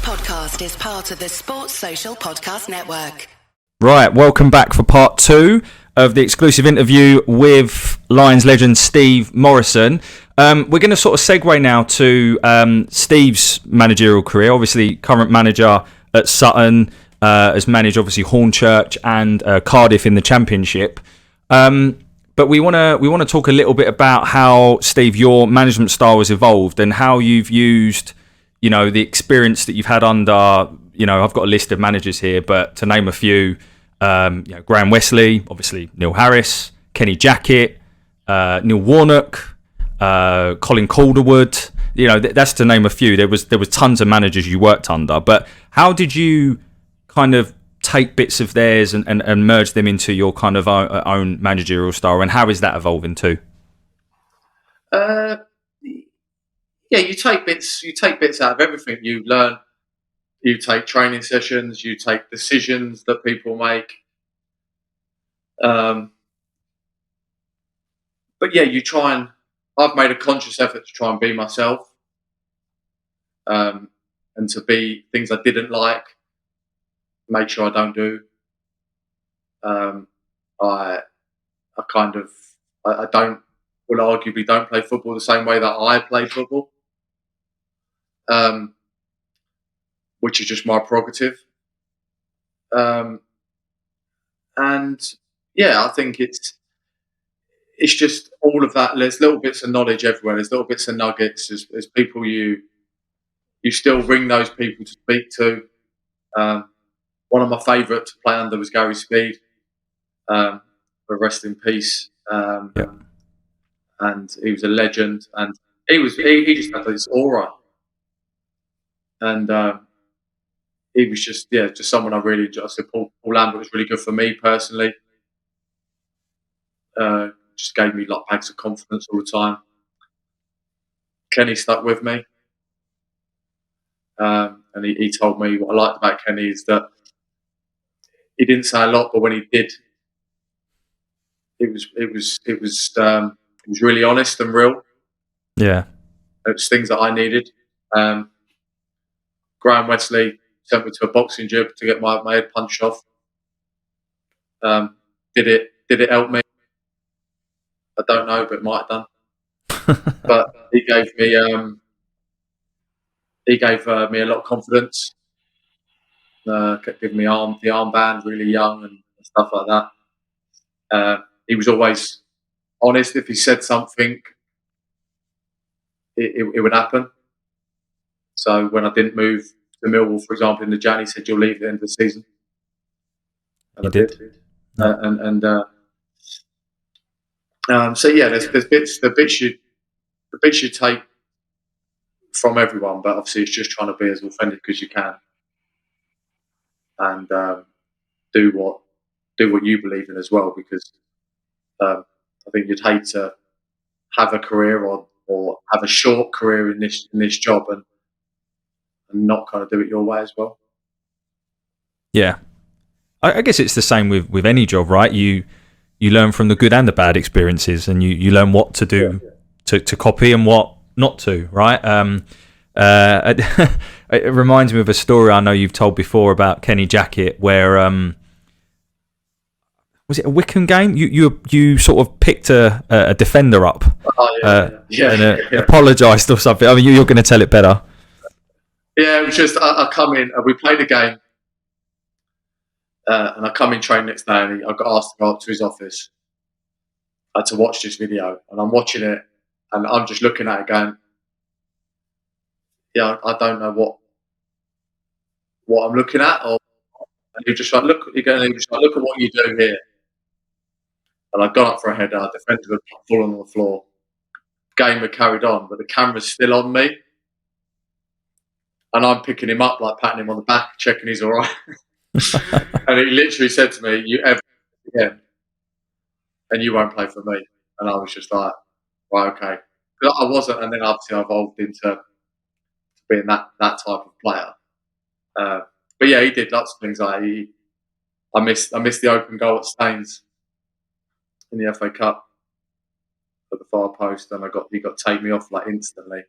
podcast is part of the Sports Social Podcast Network. Right, welcome back for part 2 of the exclusive interview with Lions legend Steve Morison. We're going to sort of segue now to Steve's managerial career. Obviously, current manager at Sutton, has managed obviously Hornchurch and Cardiff in the Championship. But we want to talk a little bit about how, Steve, your management style has evolved and how you've used, you know, the experience that you've had under, you know, I've got a list of managers here, but to name a few, Graham Wesley, obviously Neil Harris, Kenny Jackett, Neil Warnock, Colin Calderwood. You know, that's to name a few. There was tons of managers you worked under, but how did you kind of take bits of theirs and merge them into your kind of own managerial style, and how is that evolving too? You take bits out of everything. You learn. You take training sessions. You take decisions that people make. But yeah, you try and. I've made a conscious effort to try and be myself, and to be things I didn't like. Make sure I don't do. I arguably don't play football the same way that I play football, which is just my prerogative. And yeah, I think it's just all of that. There's little bits of knowledge everywhere. There's little bits of nuggets. There's people you still ring those people to speak to. One of my favourite to play under was Gary Speed. But rest in peace. And he was a legend, and he just had this aura, and he was just someone I really enjoyed. Paul Lambert was really good for me personally. Just gave me like bags of confidence all the time. Kenny stuck with me, and he told me what I liked about Kenny is that he didn't say a lot, but when he did, it was really honest and real. Yeah, it was things that I needed. Graham Wesley sent me to a boxing gym to get my head punched off. Did it help me? I don't know, but it might have done. But he gave me a lot of confidence. Kept giving me the armband really young and stuff like that. He was always honest. If he said something, it would happen. So when I didn't move to Millwall, for example, in the Jan, he said, "You'll leave at the end of the season." And I did. So yeah, there's the bits you take from everyone, but obviously it's just trying to be as authentic as you can, and do what you believe in as well. Because I think you'd hate to have a career or have a short career in this job and not kind of do it your way as well. Yeah, I guess it's the same with any job, right? You learn from the good and the bad experiences, and you learn what to do to copy and what not to, right? It reminds me of a story I know you've told before about Kenny Jackett, where was it a Wickham game? You sort of picked a defender up, and apologised or something. I mean, you're going to tell it better. Yeah, it was just I come in. We played a game, and I come in train next day, and I got asked to go up to his office to watch this video, and I'm watching it, and I'm just looking at it, going, "Yeah, I don't know what I'm looking at." And you're just like, look at what you do here. And I got up for a header, our defender had fallen on the floor. Game had carried on, but the camera's still on me. And I'm picking him up, like patting him on the back, checking he's all right. And he literally said to me, "You ever again, and you won't play for me." And I was just like, right, okay. But I wasn't, and then obviously I evolved into being that type of player. But yeah, he did lots of things. Like I missed the open goal at Staines in the FA Cup at the far post, and he got take me off like instantly.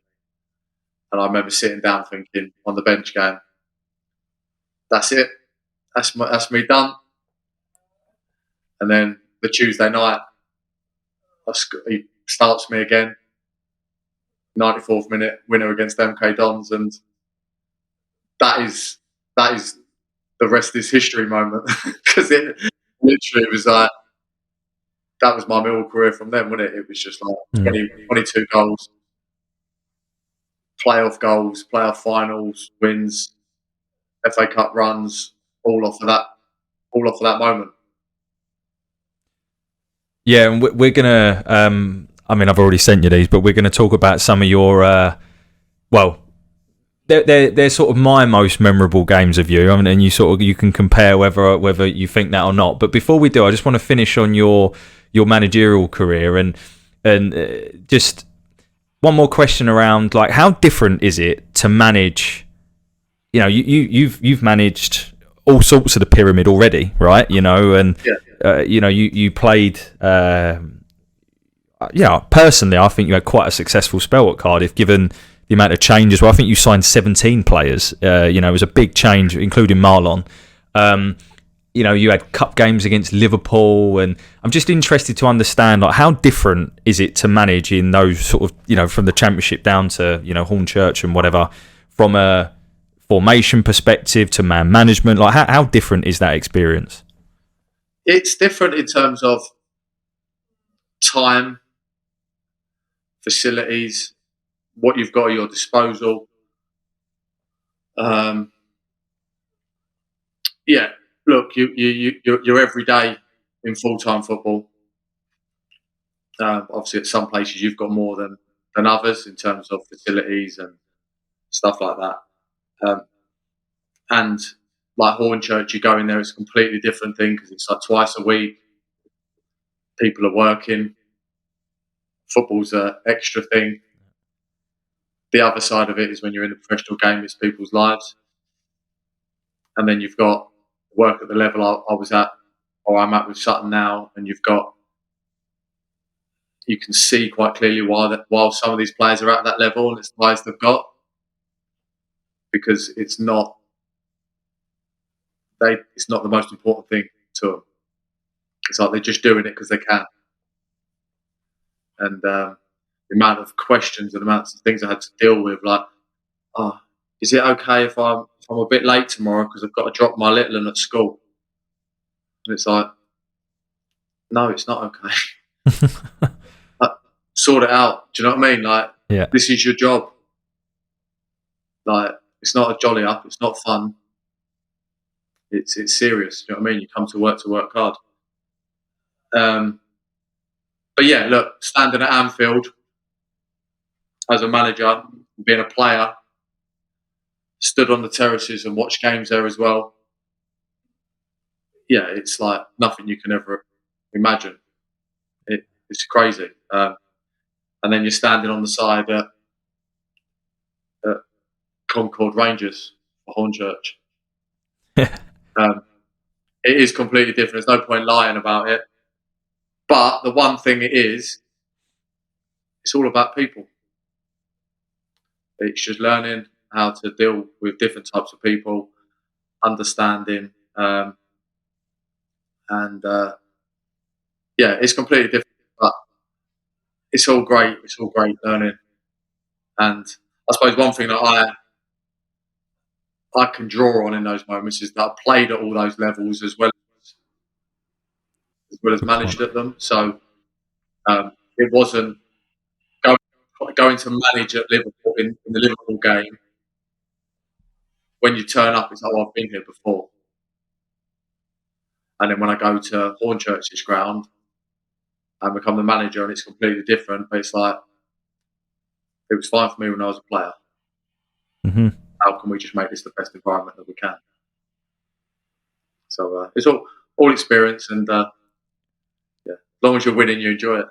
And I remember sitting down thinking on the bench going, that's it. That's me done. And then the Tuesday night, he starts me again. 94th minute winner against MK Dons, and that is the rest is history moment, because it literally was like, that was my Millwall career from then, wasn't it? It was just like 22 goals, playoff finals, wins, FA Cup runs, all off of that moment. Yeah, and we're gonna. I mean, I've already sent you these, but we're going to talk about some of your. They're sort of my most memorable games of you. I mean, and you can compare whether you think that or not. But before we do, I just want to finish on your managerial career and just one more question around, like, how different is it to manage? You know, you've managed all sorts of the pyramid already, right? You know, and you played. Personally, I think you had quite a successful spell at Cardiff, given the amount of changes. Well, I think you signed 17 players. It was a big change, including Marlon. You had cup games against Liverpool, and I'm just interested to understand, like, how different is it to manage in those sort of, from the Championship down to, Hornchurch and whatever, from a formation perspective to man management. Like, how different is that experience? It's different in terms of time, facilities, what you've got at your disposal. Look, you're every day in full-time football. Obviously, at some places you've got more than others in terms of facilities and stuff like that. And like Hornchurch, you go in there, it's a completely different thing, because it's like twice a week. People are working. Football's an extra thing. The other side of it is when you're in a professional game, it's people's lives. And then you've got work at the level I was at, or I'm at with Sutton now, and you can see quite clearly while some of these players are at that level, and it's the players they've got, because it's not the most important thing to them. It's like they're just doing it because they can. And the amount of questions and amounts of things I had to deal with, like, is it okay if I'm a bit late tomorrow because I've got to drop my little one at school? And it's like, no, it's not okay. Sort it out. Do you know what I mean? Like, This is your job. Like, it's not a jolly up. It's not fun. It's serious. Do you know what I mean? You come to work hard. But yeah, look, standing at Anfield as a manager, being a player, stood on the terraces and watched games there as well. Yeah, it's like nothing you can ever imagine. It's crazy. And then you're standing on the side at Concord Rangers for Hornchurch. It is completely different. There's no point lying about it. But the one thing it's all about people. It's just learning how to deal with different types of people, understanding, it's completely different. But it's all great. It's all great learning. And I suppose one thing that I can draw on in those moments is that I played at all those levels as well as managed at them. So it wasn't going to manage at Liverpool in the Liverpool game. When you turn up, it's like, I've been here before. And then when I go to Hornchurch's ground and become the manager, and it's completely different, but it's like, it was fine for me when I was a player. Mm-hmm. How can we just make this the best environment that we can? So it's all experience, and as long as you're winning, you enjoy it.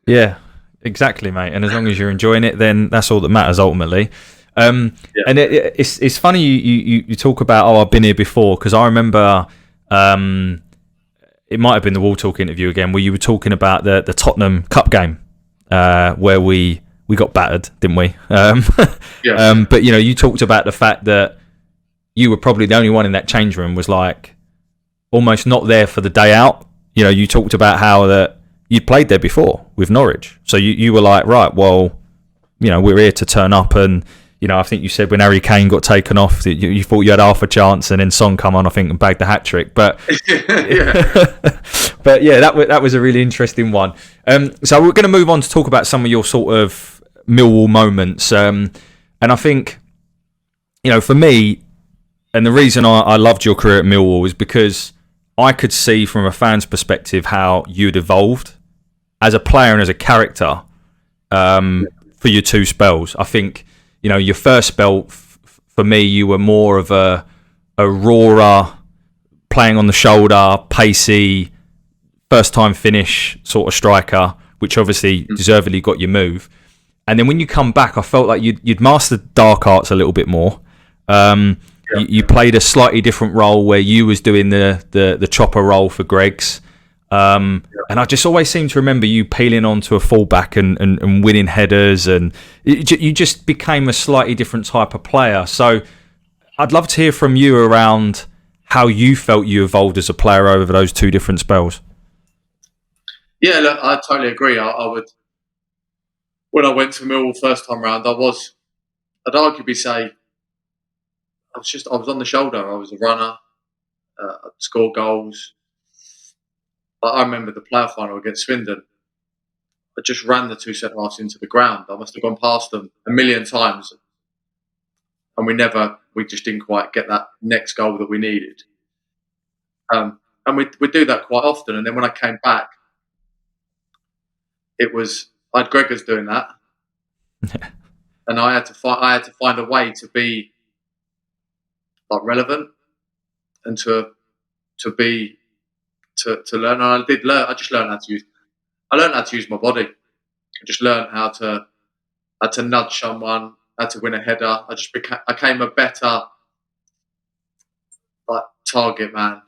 Yeah, exactly, mate. And as long as you're enjoying it, then that's all that matters ultimately. And it's funny you talk about, I've been here before, because I remember it might have been the Wall Talk interview again, where you were talking about the Tottenham Cup game where we got battered, didn't we? But you talked about the fact that you were probably the only one in that change room was like almost not there for the day out. You know, you talked about how that you'd played there before with Norwich, so you were like, right, well, you know, we're here to turn up. And you know, I think you said when Harry Kane got taken off, that you thought you had half a chance, and then Son come on, I think, and bagged the hat trick. But but yeah, that was a really interesting one. So we're going to move on to talk about some of your sort of Millwall moments, and I think, you know, for me, and the reason I loved your career at Millwall is because I could see from a fan's perspective how you'd evolved as a player and as a character for your two spells. I think, you know, your first spell, for me, you were more of a roarer, playing on the shoulder, pacey, first-time finish sort of striker, which obviously deservedly got your move. And then when you come back, I felt like you'd mastered dark arts a little bit more. You played a slightly different role where you was doing the chopper role for Greggs. And I just always seem to remember you peeling onto a fullback and winning headers, and you just became a slightly different type of player. So I'd love to hear from you around how you felt you evolved as a player over those two different spells. Yeah, look, I totally agree. I would, when I went to Millwall first time round, I'd arguably say I was on the shoulder. I was a runner, I'd score goals. But I remember the player final against Swindon. I just ran the two centre halves into the ground. I must have gone past them a million times, and we just didn't quite get that next goal that we needed. And we do that quite often. And then when I came back, I had Gregors doing that, and I had to find a way to be like relevant and to learn. And I did learn. I learned how to use my body. I just learned how to nudge someone, how to win a header. I became a better like target man.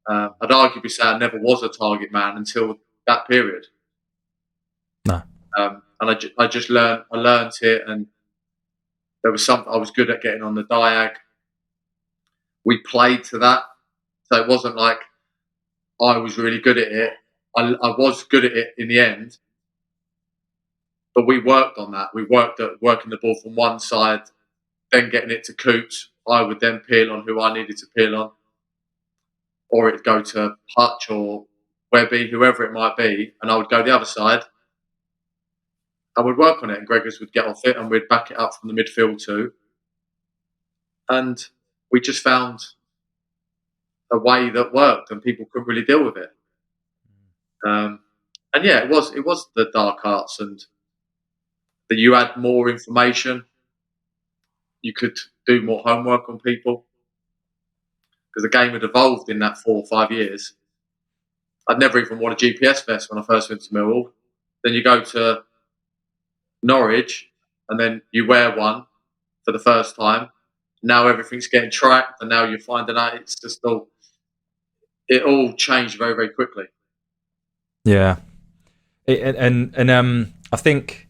I'd arguably say I never was a target man until that period. No. And I just learned. I learned it, and there was something I was good at getting on the diag. We played to that, so it wasn't like I was really good at it. I was good at it in the end, but we worked on that. We worked at working the ball from one side, then getting it to Coots. I would then peel on who I needed to peel on, or it'd go to Hutch or Webby, whoever it might be, and I would go the other side. I would work on it, and Gregors would get off it, and we'd back it up from the midfield too. And we just found a way that worked, and people couldn't really deal with it. And yeah, it was the dark arts, and that you had more information. You could do more homework on people because the game had evolved in that 4 or 5 years. I'd never even worn a GPS vest when I first went to Millwall. Then you go to Norwich, and then you wear one for the first time. Now everything's getting tracked, and now you're finding out it's just it all changed very, very quickly. Yeah, and I think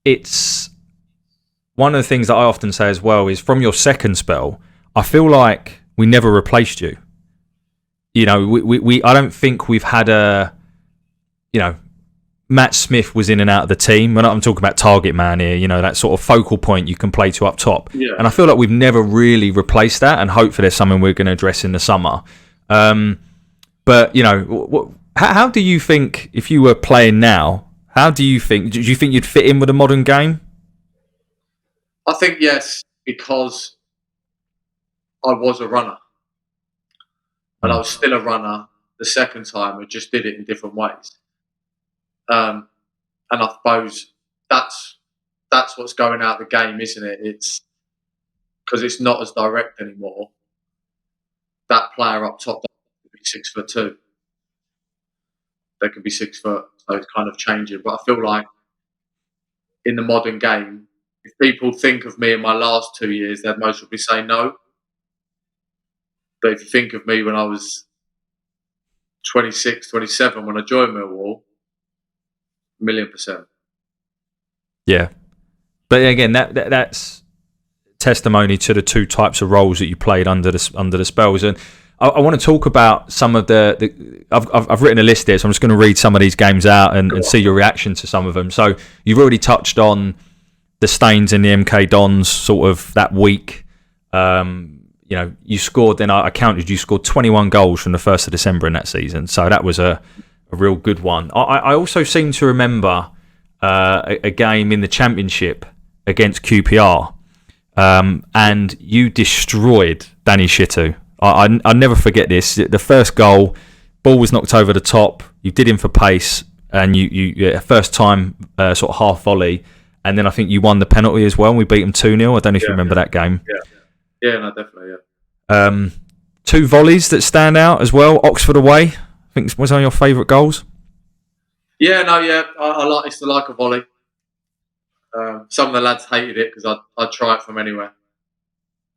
it's one of the things that I often say as well is from your second spell, I feel like we never replaced you. You know, we I don't think we've had Matt Smith was in and out of the team. I'm talking about target man here, you know, that sort of focal point you can play to up top. Yeah. And I feel like we've never really replaced that, and hopefully there's something we're going to address in the summer. But, you know, how do you think, if you were playing now, do you think you'd fit in with a modern game? I think yes, because I was a runner. And I was still a runner the second time. I just did it in different ways. And I suppose that's what's going out of the game, isn't it? It's because it's not as direct anymore. That player up top could be 6'2". They can be 6 foot, so it's kind of changing. But I feel like in the modern game, if people think of me in my last 2 years, they'd most probably say no. But if you think of me when I was 26, 27, when I joined Millwall, 1,000,000%. Yeah, but again, that's testimony to the two types of roles that you played under the spells. And I want to talk about some of I've written a list here, so I'm just going to read some of these games out and see your reaction to some of them. So you've already touched on the Staines and the MK Dons sort of that week. You scored, then I counted, you scored 21 goals from the 1st of December in that season. So that was a real good one. I also seem to remember a game in the Championship against QPR, and you destroyed Danny Shittu. I never forget this. The first goal, ball was knocked over the top. You did him for pace, and you first time sort of half volley, and then I think you won the penalty as well. And we beat them 2-0. I don't know if you remember that game. Yeah, no, definitely. Yeah. Two volleys that stand out as well. Oxford away, I think was one of your favourite goals. Yeah, no, yeah. I used to like a volley. Some of the lads hated it because I'd try it from anywhere.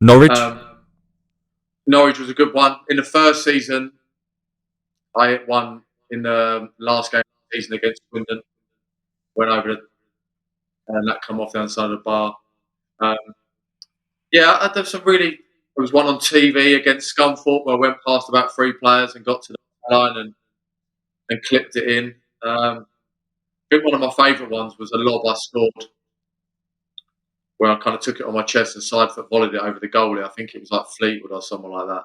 Norwich. Norwich was a good one. In the first season, I hit one in the last game of the season against Swindon. Went over and that come off the other side of the bar. I did some really. There was one on TV against Scunthorpe where I went past about 3 players and got to the line and clipped it in. I think one of my favourite ones was a lob I scored where I kind of took it on my chest and side foot volleyed it over the goalie. I think it was like Fleetwood or someone like that.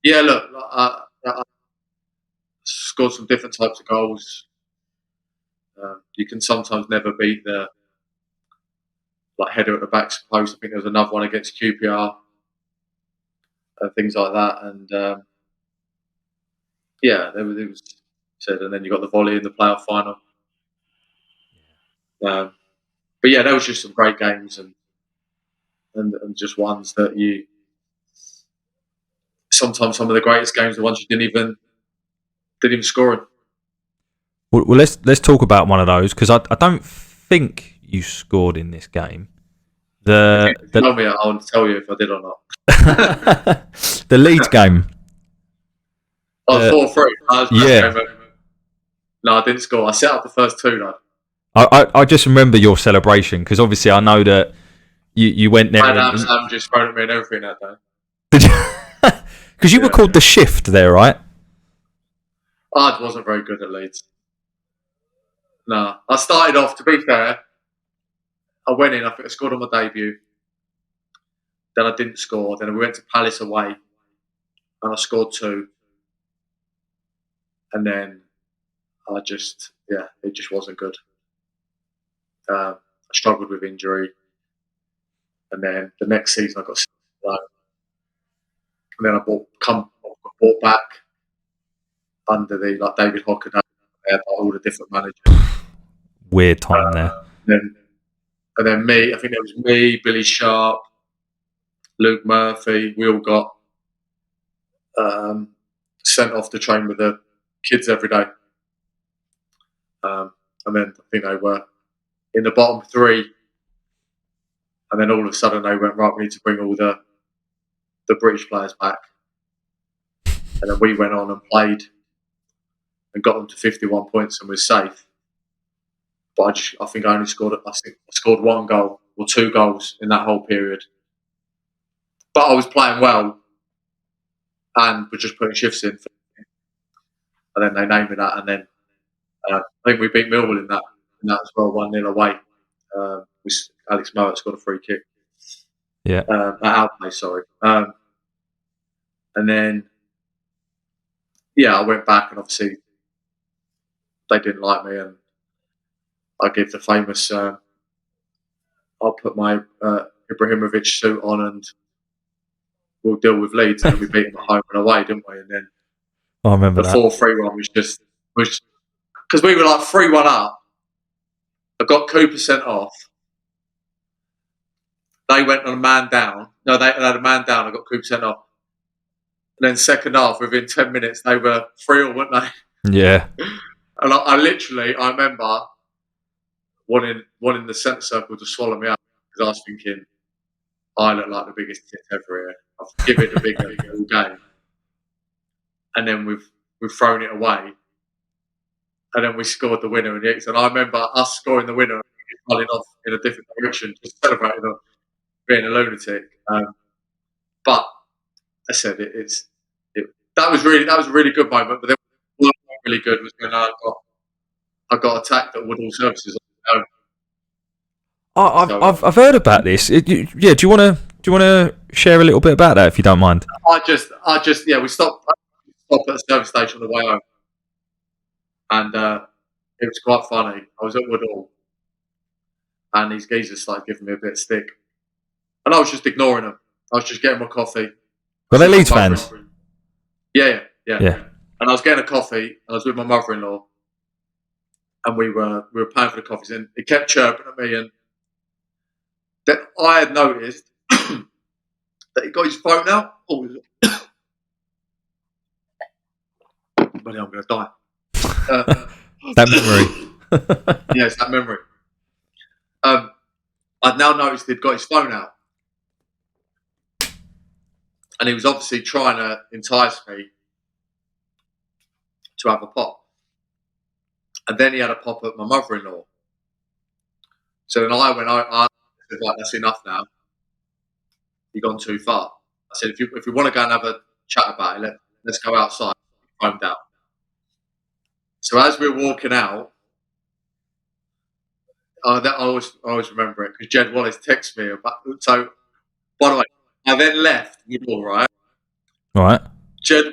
Look, I scored some different types of goals. You can sometimes never beat the header at the back post. I think there was another one against QPR and things like that. And there was said, and then you got the volley in the playoff final. There was just some great games and just ones that you. Sometimes some of the greatest games are ones you didn't even score in. Well, let's talk about one of those because I don't think you scored in this game. Tell me, I'll tell you if I did or not. The Leeds game. Oh, 4-3. Yeah. No, I didn't score. I set up the first 2 though. I just remember your celebration because obviously I know that you went there. Sam just thrown at me and everything that day. Did you? Because you were called the Shift there, right? I wasn't very good at Leeds. No, I started off. To be fair, I went in. I think I scored on my debut. Then I didn't score. Then we went to Palace away, and I scored 2. And then it just wasn't good. I struggled with injury, and then the next season I got sick. And then I bought back under the David Hocker. They had all the different managers. Weird time there. And then me, I think there was me, Billy Sharp, Luke Murphy. We all got sent off to train with the kids every day. And then I think they were in the bottom 3. And then all of a sudden they went, right, we need to bring all the British players back. And then we went on and played and got them to 51 points and was safe. But I think I only scored. I scored 1 goal or 2 goals in that whole period. But I was playing well and was just putting shifts in. And then they named me that. And then I think we beat Millwall in that as well, 1-0 away. Alex Mowat scored a free kick. Yeah. At our place, sorry. And then, I went back and obviously they didn't like me and I give the famous, I'll put my Ibrahimovic suit on and we'll deal with Leeds. And we beat them at home and away, didn't we? And then I remember the 4-3 one was because we were like 3-1 up. I got Cooper sent off. They went on a man down. No, they had a man down. I got Cooper sent off. And then second half, within 10 minutes, they were 3-3, weren't they? Yeah. And I remember wanting the centre circle to swallow me up because I was thinking, I look like the biggest tit ever here. I've given it a big all game. And then we've thrown it away. And then we scored the winner in the extra. And I remember us scoring the winner running off in a different direction, just celebrating on being a lunatic. But I said that was a really good moment. But then what was really good was when I got attacked at Woodhall Services. I've heard about this. Do you want to share a little bit about that if you don't mind? I just we stopped at the service station on the way home, and it was quite funny. I was at Woodhall, and these geezers started giving me a bit of stick, and I was just ignoring them. I was just getting my coffee. Were they Leeds fans? Yeah. And I was getting a coffee, and I was with my mother-in-law, and we were paying for the coffees, and he kept chirping at me, and then I had noticed that he got his phone out. Oh, buddy, I'm going to die. That memory. Yes, that memory. I'd now noticed he'd got his phone out, and he was obviously trying to entice me to have a pop. And then he had a pop at my mother-in-law. So then I said, right, that's enough now. You've gone too far. I said, if we want to go and have a chat about it, let's go outside. Phone down. So as we were walking out, I always remember it because Jed Wallace texted me about. So, by the way, I then left Millwall, right? All right. Jed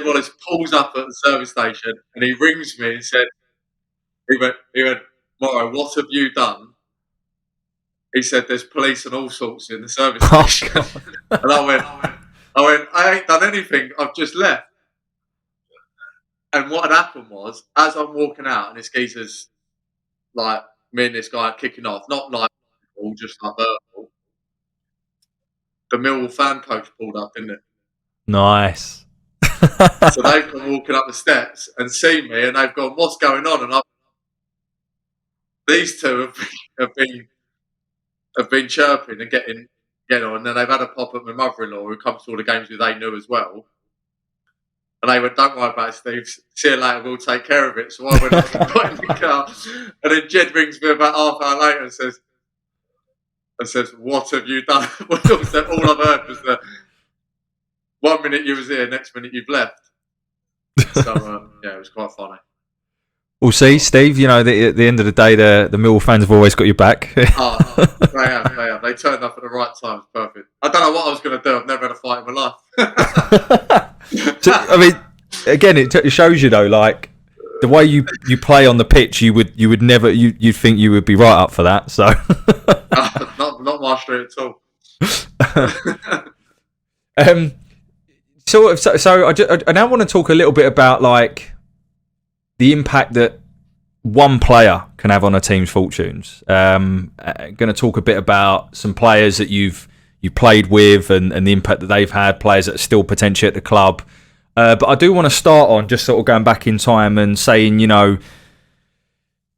Wallace pulls up at the service station and he rings me and said, he went, Morrow, what have you done? He said, there's police and all sorts in the service station. And I went, I ain't done anything. I've just left. And what had happened was, as I'm walking out and this geezer's like, me and this guy are kicking off, not like all just like verbal. The Millwall fan coach pulled up, didn't it? Nice. So they've gone walking up the steps and seen me, and they've gone, "What's going on?" And these two have been chirping and getting on, and then they've had a pop at my mother-in-law who comes to all the games who they knew as well. And they went, "Don't worry about it, Steve. See you later. We'll take care of it." So I went up and got in the car, and then Jed rings me about half an hour later and says, "What have you done?" All I've heard was that 1 minute you was here, next minute you've left. So it was quite funny. We'll see, Steve. You know, at the end of the day, the Millwall fans have always got your back. They have. They turned up at the right time. It's perfect. I don't know what I was going to do. I've never had a fight in my life. I mean, again, it shows you though, like the way you play on the pitch, you would never you'd think you would be right up for that. So not my street at all. So I now want to talk a little bit about like the impact that one player can have on a team's fortunes. Going to talk a bit about some players that you played with and the impact that they've had, players that are still potentially at the club. But I do want to start on just sort of going back in time and saying, you know,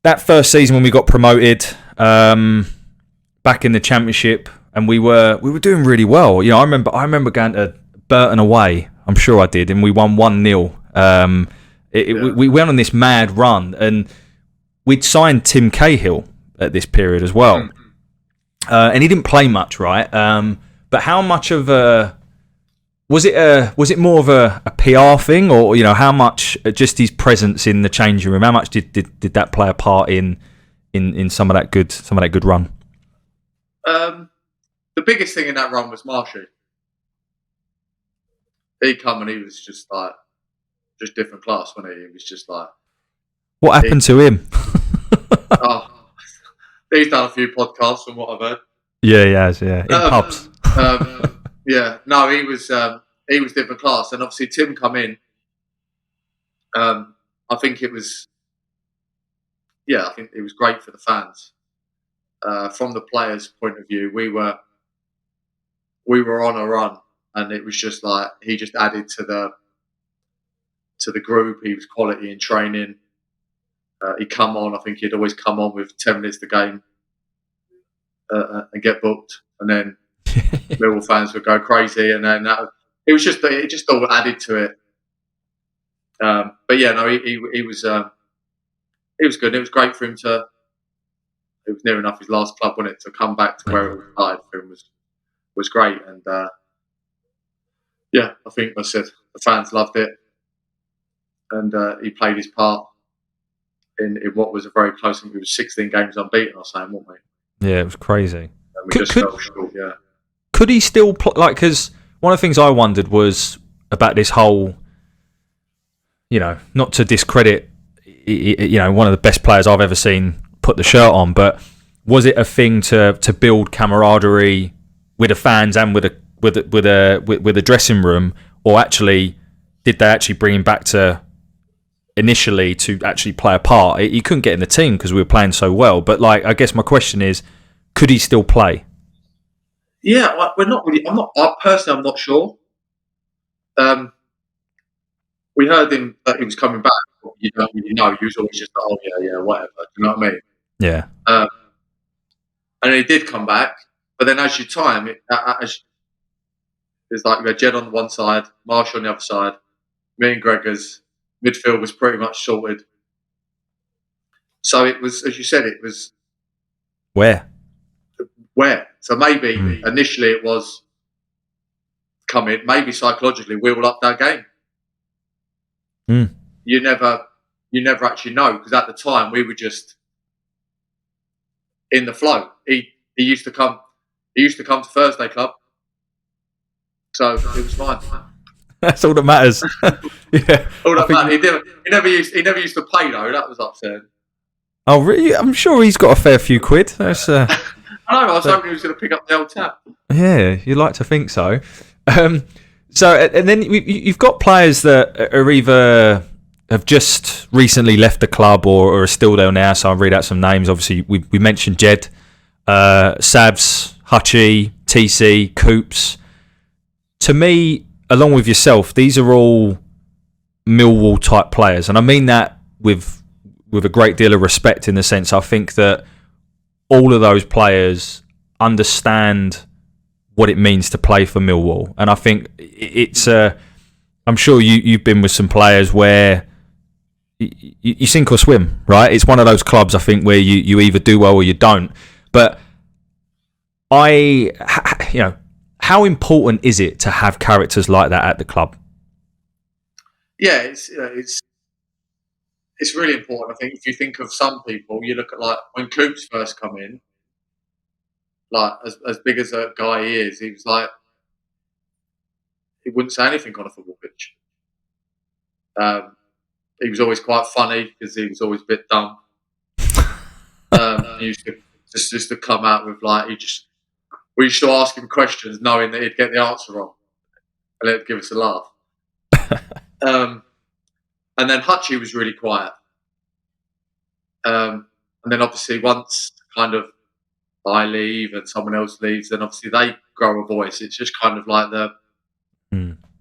that first season when we got promoted back in the Championship, and we were doing really well. You know, I remember going to Burton away. I'm sure I did, and we won 1-0. We went on this mad run, and we'd signed Tim Cahill at this period as well. And he didn't play much, right? But how much of was it more of a PR thing, or you know, how much just his presence in the changing room? How much did that play a part in some of that good run? The biggest thing in that run was Marshy. He come and he was just like different class, wasn't he? He was just like. What happened to him? He's done a few podcasts from what I've heard. Yeah, he has. Yeah, in pubs. Yeah, no, he was different class, and obviously Tim come in. I think it was great for the fans. From the players' point of view, we were on a run, and it was just like he just added to the group. He was quality in training. He'd come on. I think he'd always come on with 10 minutes to game and get booked, and then Millwall fans would go crazy, and then it just all added to it. But yeah, no, he was good. It was great for him to it was near enough his last club, wasn't it? To come back to where it started for him was great. And I think I said the fans loved it, and he played his part in what was a very close. I think it was 16 games unbeaten or something, wasn't we? Yeah, it was crazy. And we just fell short. Yeah. Could he still play? Like, because one of the things I wondered was about this whole, not to discredit, one of the best players I've ever seen put the shirt on, but was it a thing to build camaraderie with the fans and with a dressing room, or actually did they actually bring him back to initially to actually play a part? He couldn't get in the team because we were playing so well, but like, I guess my question is, could he still play? Yeah, we're not really. I'm not sure. We heard him that he was coming back. You don't really know. He was always just like, oh yeah, whatever. Do you know what I mean? Yeah. And he did come back, but then as you time, it's like you had Jed on the one side, Marsh on the other side, me and Gregor's midfield was pretty much sorted. So it was, as you said, it was where. So maybe initially it was coming. Maybe psychologically we all upped our game. You never actually know, because at the time we were just in the flow. He used to come to Thursday Club, so it was fine. That's all that matters. Yeah, all that matters. He never used to pay though. That was upsetting. Oh really? I'm sure he's got a fair few quid. That's. I know. I was hoping he was going to pick up the old tab. Yeah, you'd like to think so. So, and then you've got players that are either have just recently left the club or are still there now. So I'll read out some names. Obviously, we mentioned Jed, Savs, Hutchie, TC, Coops. To me, along with yourself, these are all Millwall type players, and I mean that with a great deal of respect. In the sense, I think that all of those players understand what it means to play for Millwall, and I think it's. I'm sure you've been with some players where you sink or swim, right? It's one of those clubs, I think, where you either do well or you don't. But how important is it to have characters like that at the club? Yeah, it's really important. I think if you think of some people, you look at like when Coops first come in, like as big as a guy he is, he was like, he wouldn't say anything on a football pitch. He was always quite funny because he was always a bit dumb. He used to just to come out with like, we used to ask him questions knowing that he'd get the answer wrong, and it'd give us a laugh. And then Hutchie was really quiet. And then obviously once kind of I leave and someone else leaves, then obviously they grow a voice. It's just kind of like the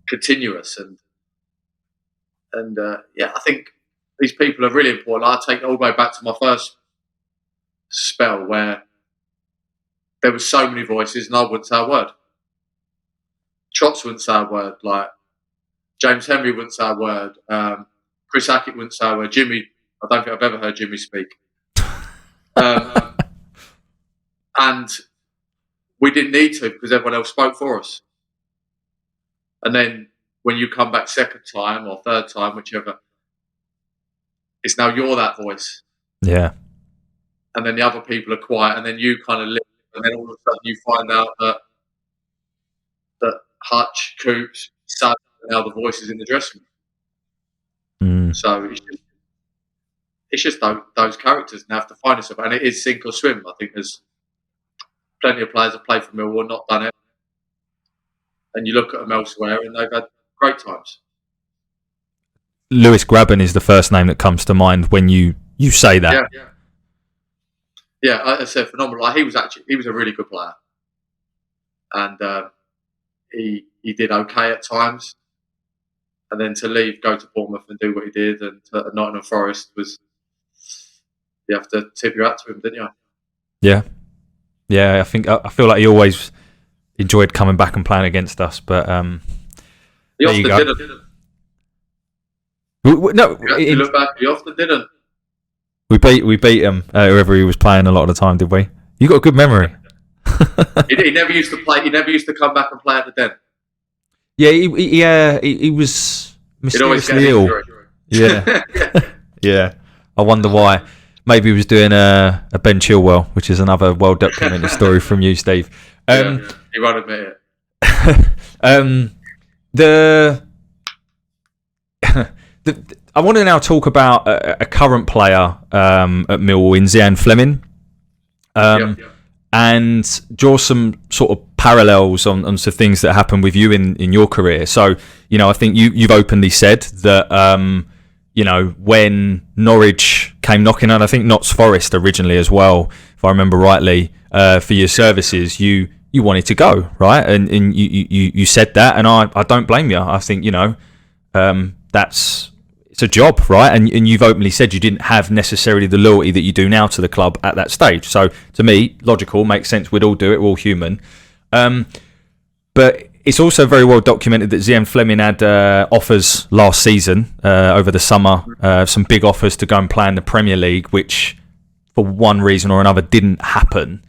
continuous. And I think these people are really important. I take it all the way back to my first spell where there were so many voices and I wouldn't say a word. Trots wouldn't say a word. Like James Henry wouldn't say a word. Chris Hackett wouldn't say a word. Jimmy, I don't think I've ever heard Jimmy speak. And we didn't need to because everyone else spoke for us. And then when you come back second time or third time, whichever, it's now you're that voice. Yeah. And then the other people are quiet, and then you kind of live, and then all of a sudden you find out that Hutch, Coops, Sad are now the voices in the dressing room. So it's just those characters now have to find yourself, and it is sink or swim. I think there's plenty of players that play for Millwall not done it, and you look at them elsewhere, and they've had great times. Lewis Grabban is the first name that comes to mind when you say that. Yeah, I said phenomenal. Like, he was a really good player, and he did okay at times. And then to leave, go to Bournemouth and do what he did, and to Nottingham Forest was, you have to tip your hat to him, didn't you? Yeah. I feel like he always enjoyed coming back and playing against us, but he often didn't. No, you look back, he often didn't. We beat him, whoever he was playing a lot of the time, did we? You got a good memory. He never used to play. He never used to come back and play at the Den. Yeah, he was mysteriously ill. Yeah. Yeah. I wonder why. Maybe he was doing a Ben Chilwell, which is another well-documented story from you, Steve. He won't admit it. I want to now talk about a current player at Millwall in Zian Fleming, and draw some sort of parallels on some things that happened with you in your career. So, I think you've openly said that, when Norwich came knocking on, I think Notts Forest originally as well, if I remember rightly, for your services, you wanted to go, right? And you said that, and I don't blame you. I think, it's a job, right? And you've openly said you didn't have necessarily the loyalty that you do now to the club at that stage. So to me, logical, makes sense. We'd all do it. We're all human. But it's also very well documented that Zian Fleming had offers last season, over the summer, some big offers to go and play in the Premier League, which for one reason or another didn't happen.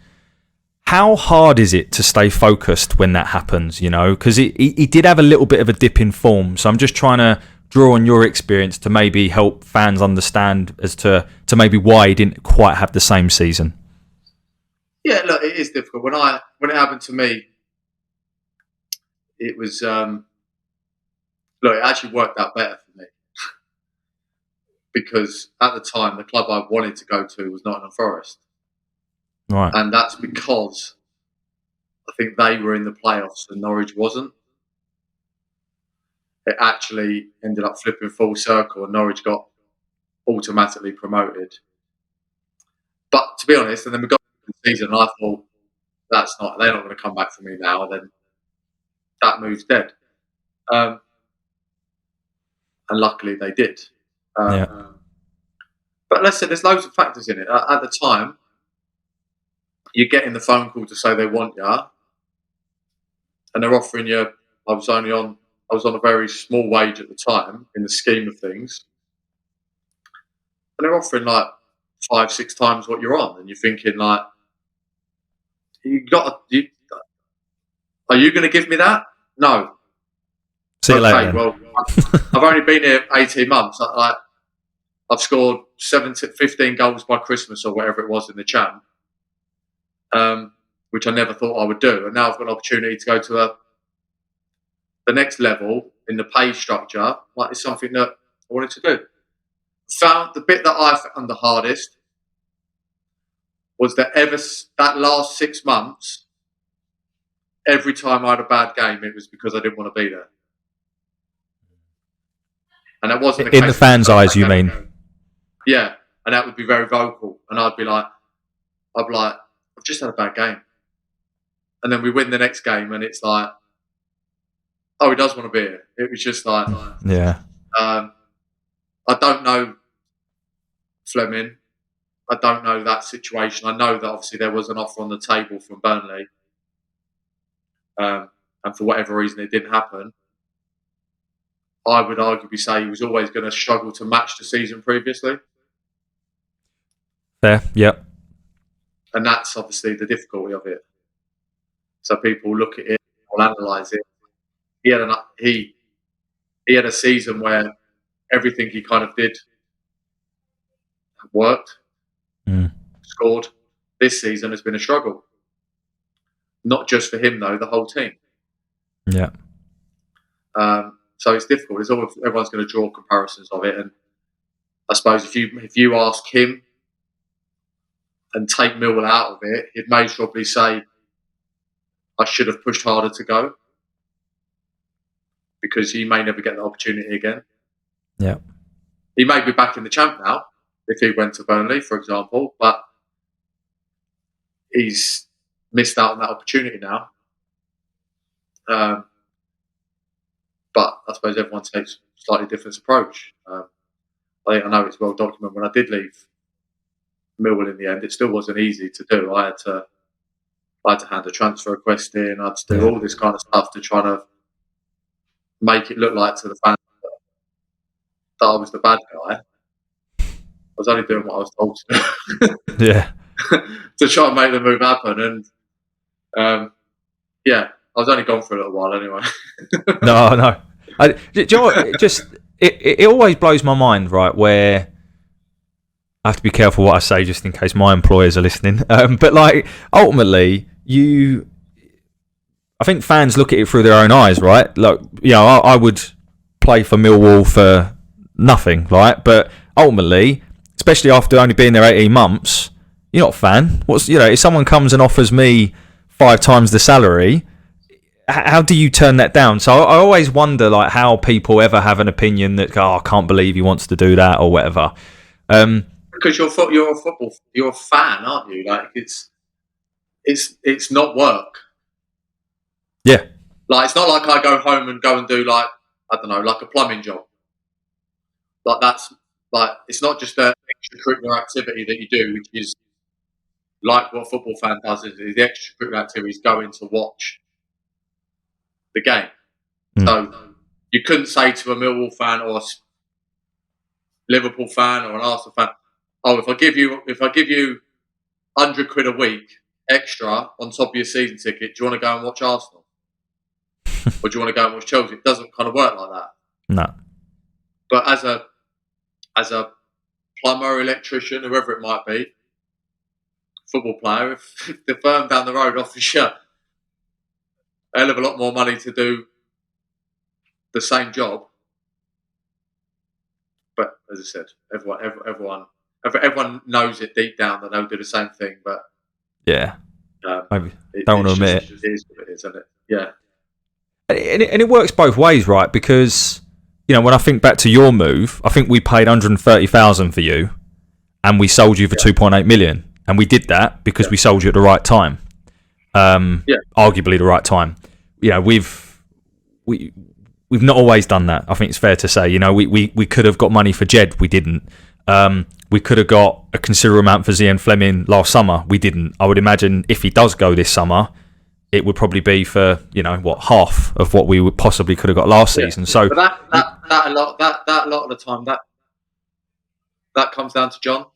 How hard is it to stay focused when that happens, Because he did have a little bit of a dip in form. So I'm just trying to draw on your experience to maybe help fans understand as to maybe why he didn't quite have the same season. Yeah, look, it is difficult. When it happened to me, it was it actually worked out better for me because at the time the club I wanted to go to was Nottingham Forest, right? And that's because I think they were in the playoffs and Norwich wasn't. It actually ended up flipping full circle and Norwich got automatically promoted. But to be honest, and then we got to the season and I thought, they're not going to come back for me now. And then that move's dead. And luckily they did. But let's say there's loads of factors in it. At the time, you're getting the phone call to say they want you and they're offering you, I was on a very small wage at the time in the scheme of things. And they're offering like 5-6 times what you're on. And you're thinking like, are you going to give me that? No. See you later. Well, I've only been here 18 months. I've scored 15 goals by Christmas or whatever it was in the Champ, which I never thought I would do. And now I've got an opportunity to go to the next level in the pay structure. Like, it's something that I wanted to do. Found the bit that I found the hardest was that that last 6 months, every time I had a bad game, it was because I didn't want to be there. And that wasn't in the fans' eyes, you mean? Yeah, and that would be very vocal, and I'd be like, I've just had a bad game, and then we win the next game, and it's like, oh, he does want to be here. It was just like, yeah. I don't know Fleming. I don't know that situation. I know that obviously there was an offer on the table from Burnley, and for whatever reason it didn't happen. I would arguably say he was always going to struggle to match the season previously. Fair, yep. And that's obviously the difficulty of it. So people look at it or analyse it. He had a season where everything he kind of did worked, scored. This season has been a struggle. Not just for him though, the whole team. Yeah. So it's difficult. Everyone's going to draw comparisons of it, and I suppose if you ask him and take Millwall out of it, he'd may probably say, "I should have pushed harder to go," because he may never get the opportunity again. Yeah, he may be back in the Champ now if he went to Burnley, for example, but he's missed out on that opportunity now. But I suppose everyone takes a slightly different approach. I know it's well documented. When I did leave Millwall in the end, it still wasn't easy to do. I had to hand a transfer request in. I had to do all this kind of stuff to try to make it look like to the fans that I was the bad guy. was only doing what I was told to do. Yeah. To try and make the move happen. And I was only gone for a little while anyway. No. Do you know what? It always blows my mind, right? Where I have to be careful what I say, just in case my employers are listening. But like, ultimately, I think fans look at it through their own eyes, right? Like, I would play for Millwall for nothing, right? But ultimately, especially after only being there 18 months, you're not a fan. If someone comes and offers me 5 times the salary, how do you turn that down? So I always wonder, like, how people ever have an opinion that, I can't believe he wants to do that or whatever. Because you're a fan, aren't you? Like, it's not work. Yeah. Like, it's not like I go home and go and do, like, I don't know, like a plumbing job. Like, that's like, it's not just an extracurricular activity that you do, which is like what a football fan does. Is the extracurricular activity is going to watch the game. So you couldn't say to a Millwall fan or a Liverpool fan or an Arsenal fan, "Oh, if I give you £100 a week extra on top of your season ticket, do you want to go and watch Arsenal, or do you want to go and watch Chelsea?" It doesn't kind of work like that. No. But as a plumber, electrician, whoever it might be, football player, if the firm down the road offers you a hell of a lot more money to do the same job, but as I said, everyone knows it deep down that they'll do the same thing. But maybe don't want to admit it. It is what it is, isn't it? Yeah. And it works both ways, right? Because when I think back to your move, I think we paid 130,000 for you, and we sold you for 2.8 million, and we did that because we sold you at the right time. Arguably the right time. We've not always done that. I think it's fair to say. We could have got money for Jed. We didn't. We could have got a considerable amount for Zian Fleming last summer. We didn't. I would imagine if he does go this summer, it would probably be for half of what we would possibly could have got last season. So but that a lot of the time that comes down to John,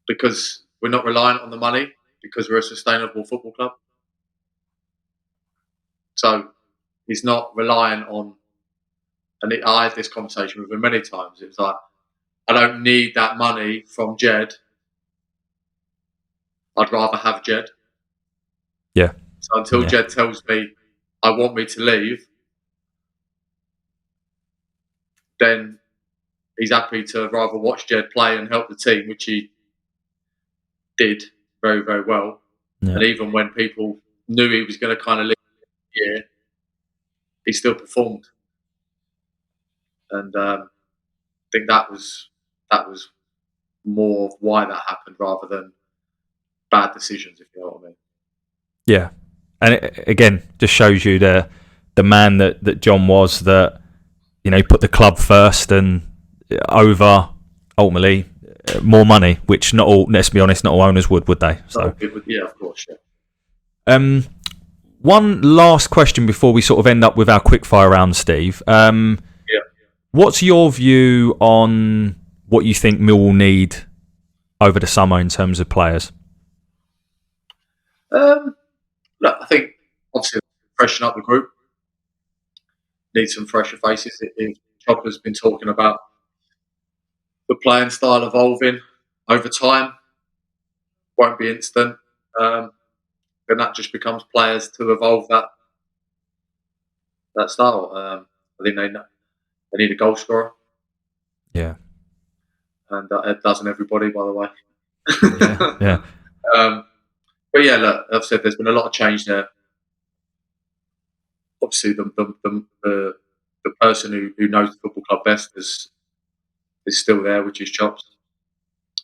because we're not reliant on the money, because we're a sustainable football club. So he's not reliant on. And I had this conversation with him many times. It was like, I don't need that money from Jed. I'd rather have Jed. Yeah. So until Jed tells me I want me to leave, then he's happy to rather watch Jed play and help the team, which he did very, very well. Yeah. And even when people knew he was going to kind of leave the year, he still performed. And I think that was more of why that happened rather than bad decisions, if you know what I mean. Yeah. And it, again, just shows you the man that John was, that he put the club first and over ultimately more money, which not all, let's be honest, not all owners would they? So yeah, of course. Yeah. One last question before we sort of end up with our quickfire round, Steve. What's your view on what you think Millwall need over the summer in terms of players? Look, I think obviously freshen up the group. Need some fresher faces. Chopper's been talking about the playing style evolving over time. Won't be instant. Then that just becomes players to evolve that style. I think they need a goal scorer. Yeah. And it doesn't everybody, by the way. Yeah. But yeah, look, I've said there's been a lot of change there. Obviously, the person who knows the football club best is still there, which is Chops.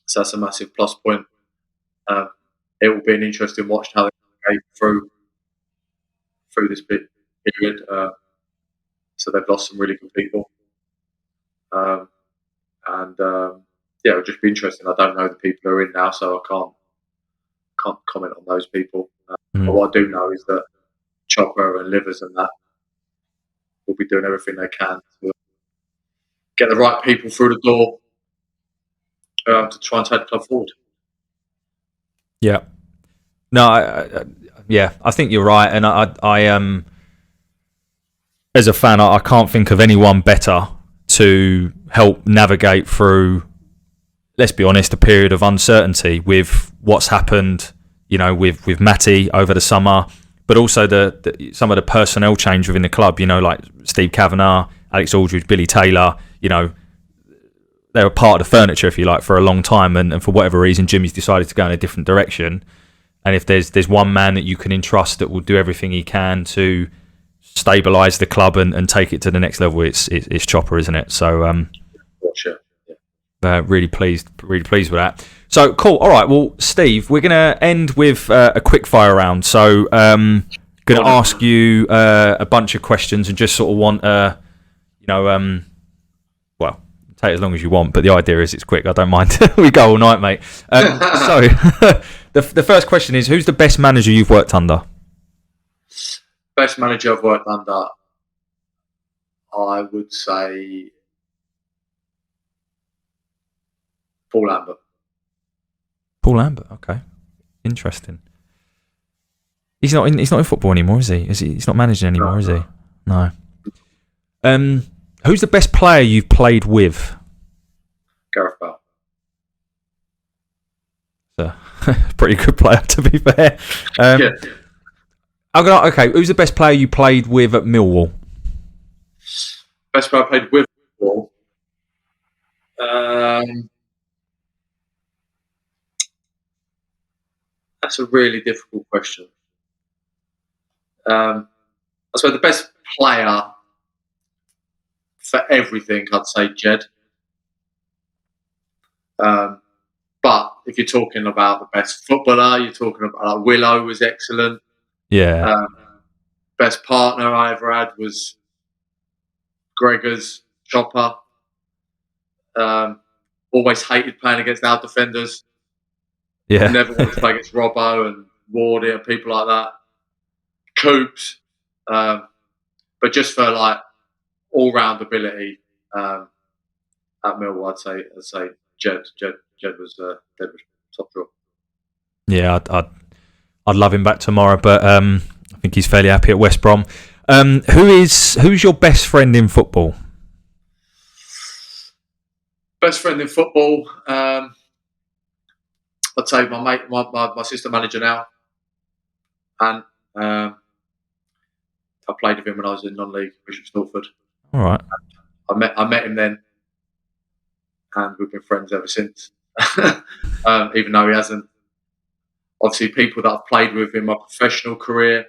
So that's a massive plus point. It will be an interesting watch how they go through this period. So they've lost some really good people. It'll just be interesting. I don't know the people who are in now, so I can't comment on those people. But what I do know is that Chopper and Livers and that will be doing everything they can get the right people through the door to try and take the club forward. Yeah. No, I think you're right, and I as a fan, I can't think of anyone better to help navigate through, let's be honest, a period of uncertainty with what's happened, with Matty over the summer, but also some of the personnel change within the club, like Steve Kavanagh, Alex Aldridge, Billy Taylor, they were part of the furniture, if you like, for a long time, and for whatever reason, Jimmy's decided to go in a different direction. And if there's one man that you can entrust that will do everything he can to stabilise the club and take it to the next level, it's Chopper, isn't it? So, sure. really pleased with that. So cool. All right. Well, Steve, we're gonna end with a quick fire round. So, gonna ask you a bunch of questions and just sort of want well, take it as long as you want, but the idea is it's quick. I don't mind. We go all night, mate. So, the first question is: who's the best manager you've worked under? Best manager I've worked under, I would say Paul Lambert. Paul Lambert. Okay, interesting. He's not in football anymore, is he? He's not managing anymore, is he? No. Who's the best player you've played with? Gareth Bale. Pretty good player, to be fair. Okay, who's the best player you played with at Millwall? Best player I played with Millwall? That's a really difficult question. I suppose the best player for everything, I'd say Jed. But if you're talking about the best footballer, you're talking about Willow was excellent. Yeah. Best partner I ever had was Gregor's Chopper. Always hated playing against our defenders. Yeah. Never wanted to play against Robbo and Wardy and people like that. Coops. But just for all-round ability at Millwall, I'd say Jed was top draw. Yeah, I'd love him back tomorrow, but I think he's fairly happy at West Brom. Who's your best friend in football? Best friend in football, I'd say my mate, my assistant manager now, and I played with him when I was in non-league, Bishop Stortford. All right. I met him then, and we've been friends ever since. Even though he hasn't. Obviously, people that I've played with in my professional career, I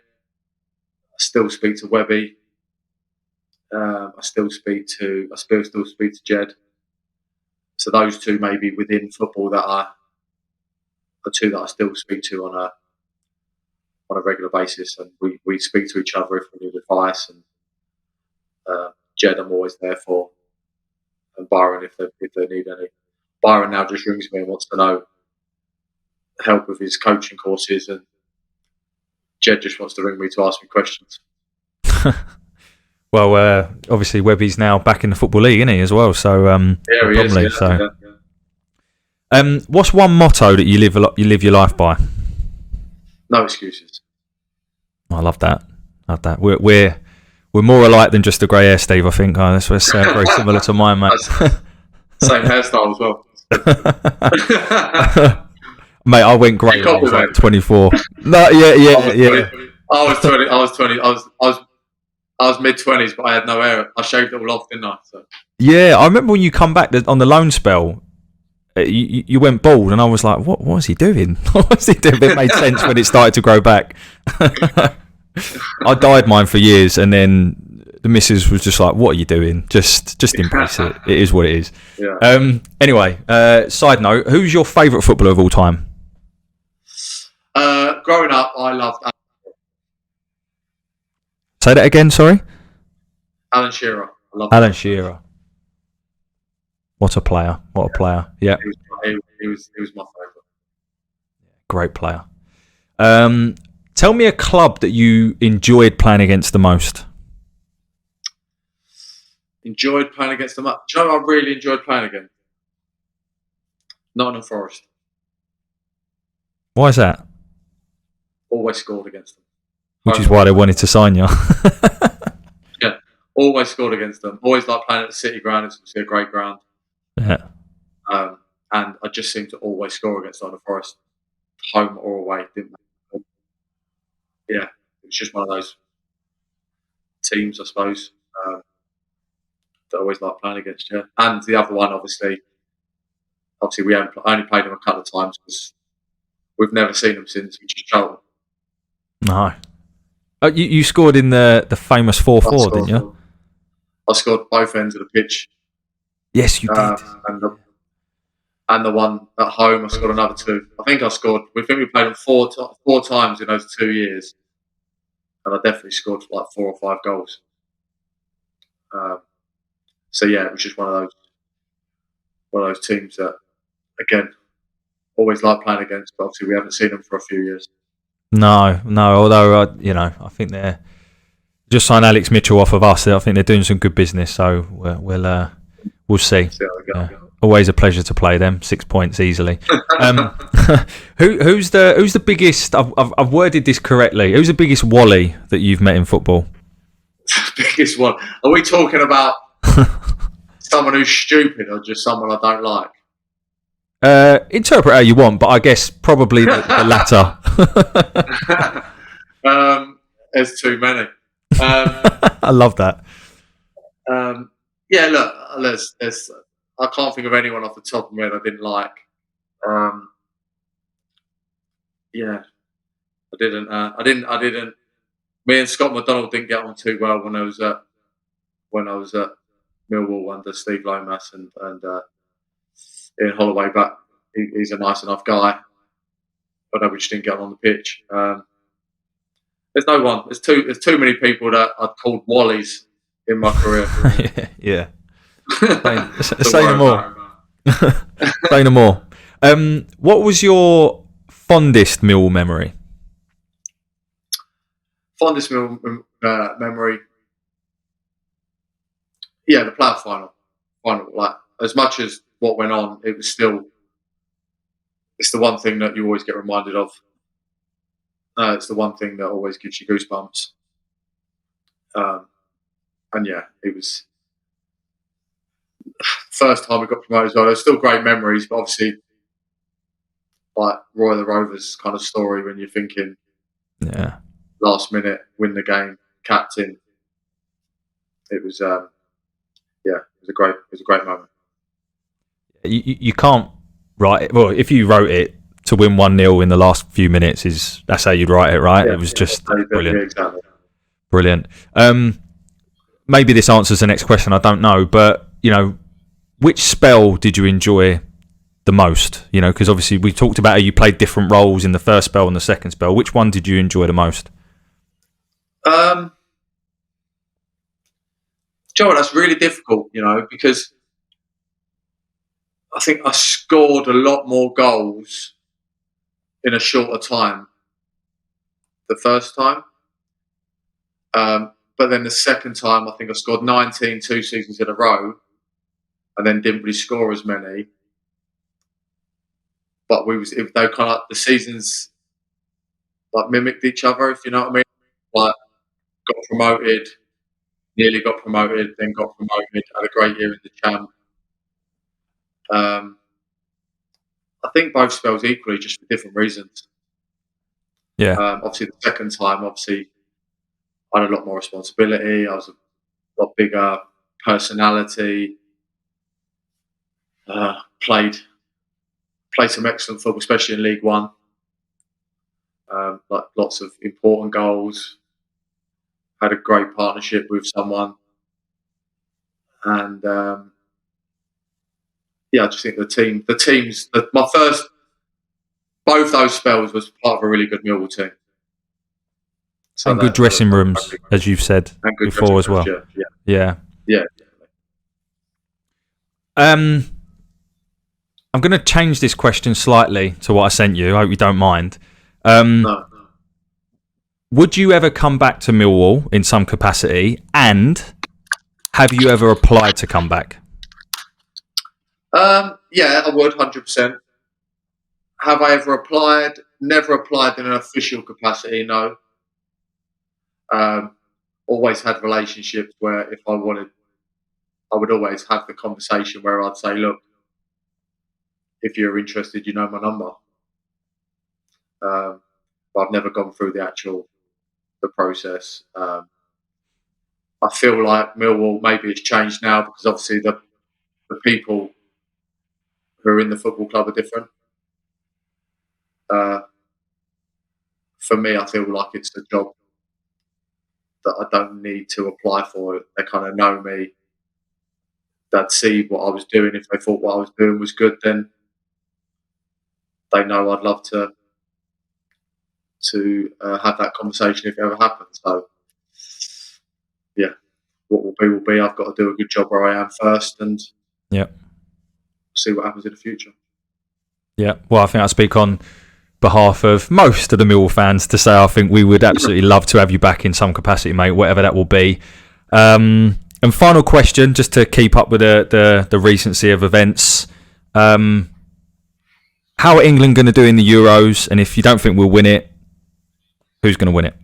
still speak to Webby. I still speak to Jed. So those two, maybe within football, that are the two that I still speak to on a regular basis, and we speak to each other if we need advice. And Jed, I'm always there for, and Byron if they need any. Byron now just rings me and wants to know help with his coaching courses, and Jed just wants to ring me to ask me questions. Well, obviously Webby's now back in the Football League, isn't he, as well? So yeah, he is. Yeah. What's one motto that you live your life by? No excuses. I love that. We're more alike than just the grey hair, Steve. I think that's very similar to mine, mate. Same hairstyle as well. Mate, I went grey when I was like 24. No, yeah. I was 20. I was mid-20s, but I had no hair. I shaved it all off, didn't I? So. Yeah, I remember when you come back on the loan spell, you went bald, and I was like, what was he doing? What was he doing? It made sense when it started to grow back. I dyed mine for years, and then the missus was just like, what are you doing? Just embrace it. It is what it is. Yeah. Anyway, side note, who's your favourite footballer of all time? Growing up, I loved Say that again, sorry? Alan Shearer. I loved Alan Shearer. What a player. Yeah. He was my favourite. Great player. Tell me a club that you enjoyed playing against the most. Enjoyed playing against them. Do you know what I really enjoyed playing against? Nottingham Forest. Why is that? Always scored against them. Which is why they wanted to sign you. Yeah, always scored against them. Always liked playing at the City Ground. It's a great ground. Yeah. And I just seemed to always score against Nottingham Forest, home or away. Didn't matter. Yeah, it was just one of those teams, I suppose, that I always liked playing against. Yeah, and the other one, obviously, we haven't only played them a couple of times because we've never seen them since, which is Charlton. No. Oh, you scored in the famous 4-4, didn't you? I scored both ends of the pitch. Yes, you did. And the one at home, I scored another 2. I think we played them four times in those 2 years. And I definitely scored like 4 or 5 goals. So yeah, it was just one of those teams that, again, always like playing against, but obviously we haven't seen them for a few years. No. Although I think they're just signed Alex Mitchell off of us. I think they're doing some good business. So we'll see. Always a pleasure to play them. 6 points easily. Who's the biggest? I've worded this correctly. Who's the biggest Wally that you've met in football? Biggest one? Are we talking about someone who's stupid or just someone I don't like? Interpret how you want, but I guess probably the latter. There's too many. I love that. Yeah, look, I can't think of anyone off the top of my head I didn't like. Yeah, I didn't. Me and Scott McDonald didn't get on too well when I was at Millwall under Steve Lomas and Ian Holloway, but he's a nice enough guy. But we just didn't get on the pitch. There's no one. There's too many people that I've called Wallies in my career. Yeah. Say no more. Say no more. What was your fondest Millwall memory? Fondest Millwall memory? Yeah, the playoff final. Like, as much as what went on, it's the one thing that you always get reminded of. It's the one thing that always gives you goosebumps. And yeah, it was first time we got promoted as well. There's still great memories, but obviously, like Roy the Rovers kind of story when you're thinking, yeah, last minute win the game, captain. It was, it was a great moment. You can't write it. Well, if you wrote it to win 1-0 in the last few minutes, that's how you'd write it, right? Yeah, it was just brilliant. Yeah, exactly. Brilliant. Maybe this answers the next question. I don't know, but which spell did you enjoy the most? Because obviously we talked about how you played different roles in the first spell and the second spell. Which one did you enjoy the most? Joe, that's really difficult, because I think I scored a lot more goals in a shorter time the first time. But then the second time, I think I scored 19 2 seasons in a row and then didn't really score as many. But they kind of, the seasons like mimicked each other, if you know what I mean. Like, got promoted, nearly got promoted, then got promoted, had a great year in the champ. I think both spells equally, just for different reasons. Yeah. Obviously, the second time, I had a lot more responsibility. I was a lot bigger personality. Played some excellent football, especially in League One. Like lots of important goals. Had a great partnership with someone, and I just think my first, both those spells was part of a really good Millwall team. So and good dressing rooms, as you've said before as well. Yeah. I'm going to change this question slightly to what I sent you. I hope you don't mind. No. Would you ever come back to Millwall in some capacity? And Have you ever applied to come back? Yeah, I would, 100%. Have I ever applied? Never applied in an official capacity, no. Always had relationships where if I wanted, I would always have the conversation where I'd say, look, if you're interested, you know my number. But I've never gone through the process. I feel like Millwall maybe it's changed now because obviously the people who are in the football club are different. For me, I feel like it's a job that I don't need to apply for. They kind of know me. They'd see what I was doing. If they thought what I was doing was good, then they know I'd love to have that conversation if it ever happens. So, yeah, what will be will be. I've got to do a good job where I am first, and see what happens in the future. Yeah, well, I think I speak on behalf of most of the Millwall fans to say I think we would absolutely love to have you back in some capacity, mate, whatever that will be. And final question, just to keep up with the recency of events. How are England going to do in the Euros? And if you don't think we'll win it, who's going to win it?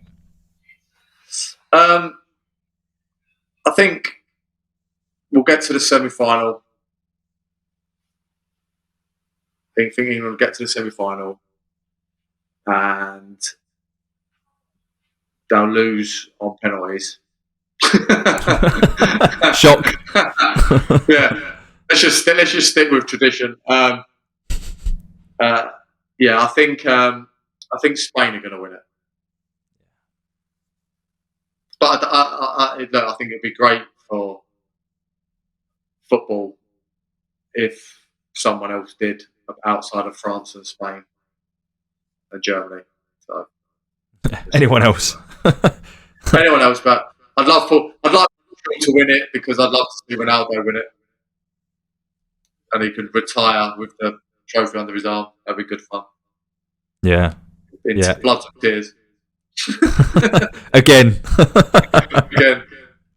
I think we'll get to the semi-final. I think England will get to the semi-final and they'll lose on penalties. Shock. Yeah, let's just stick with tradition. Yeah, I think Spain are going to win it. But I think it'd be great for football if someone else did outside of France and Spain and Germany. So anyone else? Anyone else, but I'd like to win it because I'd love to see Ronaldo win it, and he could retire with the trophy under his arm. That'd be good fun. Yeah, blood and tears. Again,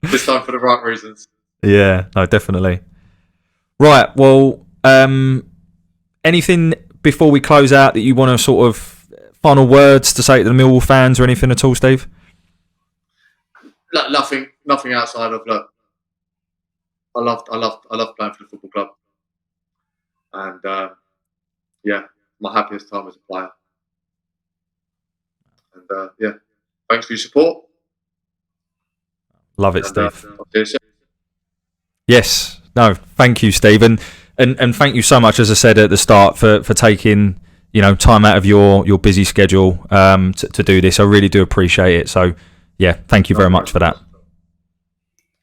this time for the right reasons. Yeah, no, definitely. Right, well, anything before we close out that you want to sort of final words to say to the Millwall fans or anything at all, Steve? Nothing outside of look. I love playing for the football club, and my happiest time as a player. And thanks for your support. Love it, Steve. Yes, no, thank you, Steve, and thank you so much, as I said at the start, for taking time out of your busy schedule to do this. I really do appreciate it. So yeah, thank you very much for that.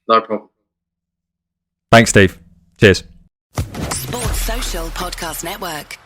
No problem. Thanks, Steve. Cheers. Sports Social Podcast Network.